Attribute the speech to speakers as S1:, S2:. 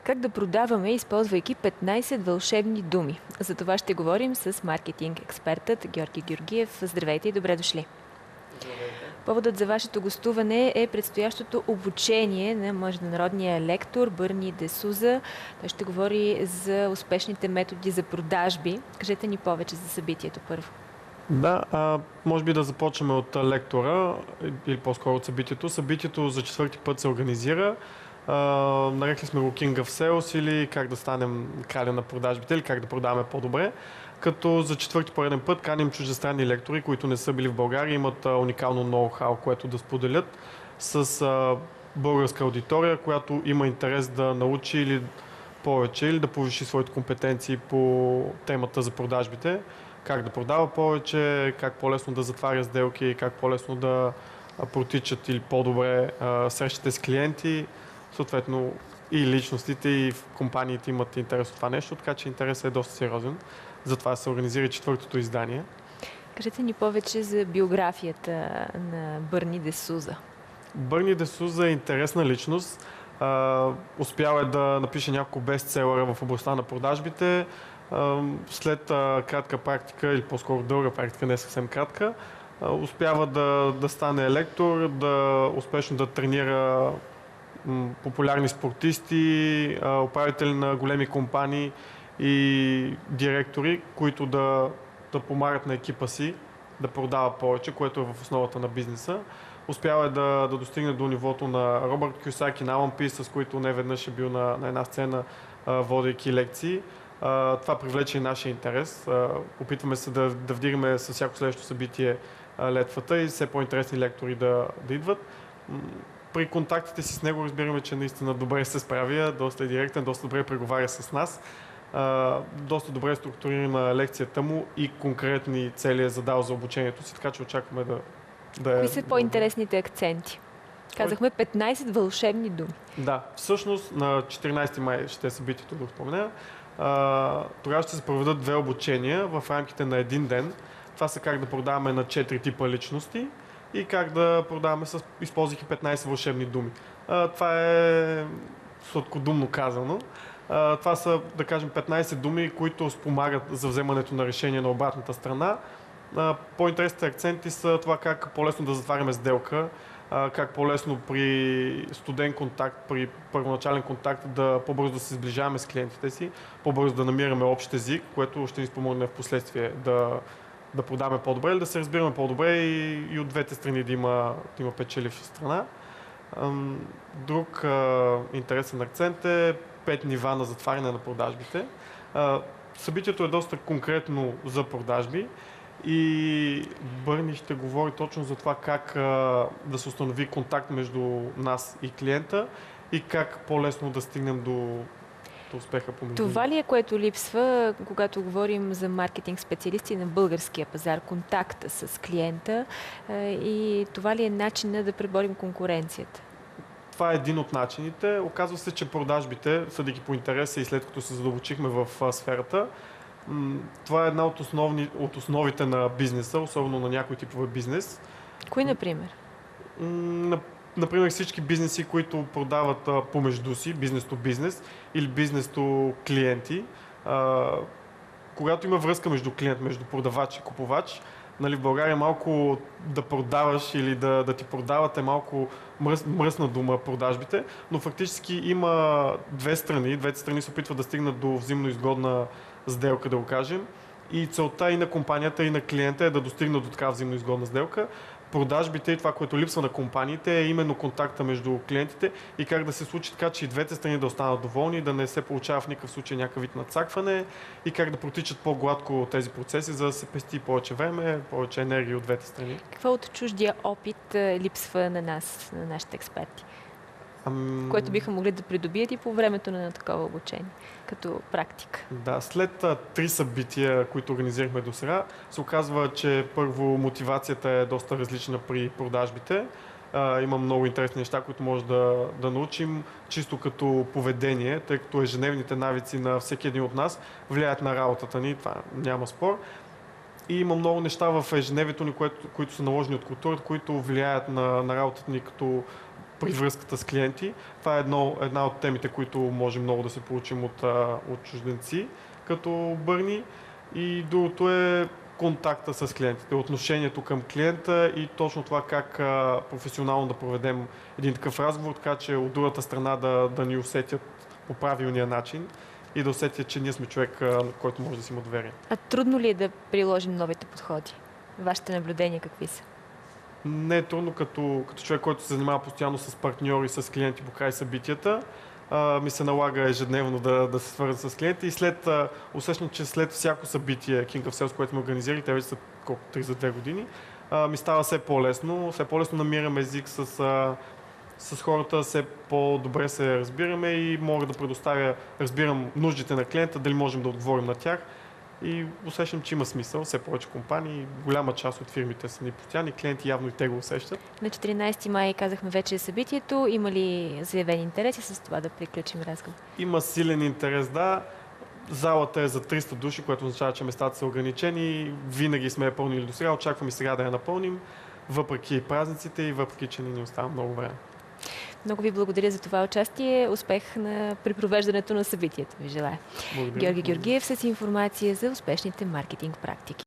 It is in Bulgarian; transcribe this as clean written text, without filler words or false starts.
S1: Как да продаваме, използвайки 15 вълшебни думи? За това ще говорим с маркетинг експертът Георги Георгиев. Здравейте и добре дошли! Поводът за вашето гостуване е предстоящото обучение на международния лектор Бърни де Суза. Той ще говори за успешните методи за продажби. Кажете ни повече за събитието първо.
S2: Да, може би да започнем от лектора или по-скоро от събитието. Събитието за четвърти път се организира. Нарекли сме го King of Sales или как да станем краля на продажбите или как да продаваме по-добре. Като за четвърти пореден път каним чуждестранни лектори, които не са били в България, имат уникално ноу-хау, което да споделят с българска аудитория, която има интерес да научи или повече или да повиши своите компетенции по темата за продажбите. Как да продава повече, как по-лесно да затваря сделки, как по-лесно да протичат или по-добре срещите с клиенти. Съответно и личностите, и компаниите имат интерес от това нещо, така че интересът е доста сериозен. Затова се организира и четвъртото издание.
S1: Кажете ни повече за биографията на Бърни де Суза.
S2: Бърни де Суза е интересна личност. Успял е да напише няколко бестселъра в областта на продажбите. След кратка практика, или по-скоро дълга практика, не съвсем кратка, успява да стане лектор, да успешно да тренира популярни спортисти, управители на големи компании и директори, които да помагат на екипа си да продава повече, което е в основата на бизнеса. Успява е да достигне до нивото на Робърт Кюсаки, на Алън Пис, с които не веднъж е бил на една сцена, водейки лекции. Това привлече и нашия интерес. Опитваме се да вдигаме с всяко следващо събитие летвата и все по-интересни лектори да идват. При контактите си с него разбираме, че наистина добре се справя, доста е директен, доста добре преговаря с нас. Доста добре структурирана лекцията му и конкретни цели е задал за обучението си, така че очакваме да
S1: Кои са по-интересните акценти? Казахме 15 вълшебни думи.
S2: Да, всъщност на 14 май ще е събитието, да спомена. Тогава ще се проведат две обучения в рамките на един ден. Това са как да продаваме на 4 типа личности и как да продаваме използвайки 15 вълшебни думи. Това е сладкодумно казано. Това са, да кажем, 15 думи, които спомагат за вземането на решение на обратната страна. По-интересните акценти са това как по-лесно да затваряме сделка, как по-лесно при студен контакт, при първоначален контакт по-бързо да се сближаваме с клиентите си, по-бързо да намираме общ език, което ще ни спомогне в последствие да продаваме по-добре или да се разбираме по-добре и от двете страни да има печеливша страна. Друг интересен акцент е 5 нива на затваряне на продажбите. Събитието е доста конкретно за продажби и Бърни ще говори точно за това как да се установи контакт между нас и клиента и как по-лесно да стигнем до успеха помежду.
S1: Това ли е, което липсва, когато говорим за маркетинг специалисти на българския пазар, контакта с клиента, и това ли е начинът да преборим конкуренцията?
S2: Това е един от начините. Оказва се, че продажбите, съдейки по интереса и след като се задълбочихме в сферата, това е една от основите на бизнеса, особено на някои типове бизнес.
S1: Кои, например?
S2: Например, всички бизнеси, които продават помежду си, бизнес то бизнес или бизнес то клиенти. Когато има връзка между клиент, между продавач и купувач, в България малко да продаваш или да ти продават е малко мръсна дума продажбите, но фактически има двете страни се опитват да стигнат до взаимно изгодна сделка, да го кажем, и целта и на компанията, и на клиента е да достигнат до такава взаимно изгодна сделка. Продажбите и това, което липсва на компаниите, е именно контакта между клиентите и как да се случи така, че и двете страни да останат доволни, да не се получава в никакъв случай някакъв вид надцакване и как да протичат по-гладко тези процеси, за да се пести повече време, повече енергия от двете страни.
S1: Какво от чуждия опит липсва на нас, на нашите експерти? Което биха могли да придобият и по времето на такова обучение, като практика.
S2: Да, след 3 събития, които организирахме до сега, се оказва, че първо мотивацията е доста различна при продажбите. Има много интересни неща, които може да научим, чисто като поведение, тъй като ежедневните навици на всеки един от нас влияят на работата ни, това няма спор. И има много неща в ежедневието ни, които са наложени от културата, които влияят на работата ни, като при връзката с клиенти. Това е една от темите, които може много да се получим от чужденци, като Бърни. И другото е контакта с клиентите, отношението към клиента и точно това как професионално да проведем един такъв разговор, така че от другата страна да ни усетят по правилния начин и да усетят, че ние сме човек, на който може да си му доверим.
S1: А трудно ли е да приложим новите подходи? Вашите наблюдения какви са?
S2: Не е трудно като човек, който се занимава постоянно с партньори, с клиенти по край събитията. Ми се налага ежедневно да се свърза с клиенти и усещам, че след всяко събитие King of Sales, което сме организирали, те вече са 3 за 2 години, ми става все по-лесно намирам език с хората, все по-добре се разбираме и мога да разбирам нуждите на клиента, дали можем да отговорим на тях. И усещам, че има смисъл. Все повече компании, голяма част от фирмите са ни постоянни клиенти, явно и те го усещат.
S1: На 14 май казахме вече събитието. Има ли заявен интерес и с това да приключим разговор?
S2: Има силен интерес, да. Залата е за 300 души, което означава, че местата са ограничени. Винаги сме я пълнили до сега. Очакваме сега да я напълним, въпреки празниците и въпреки, че не ни остава много време.
S1: Много ви благодаря за това участие. Успех при провеждането на събитието ви желая.
S2: Благодаря.
S1: Георги Георгиев с информация за успешните маркетинг практики.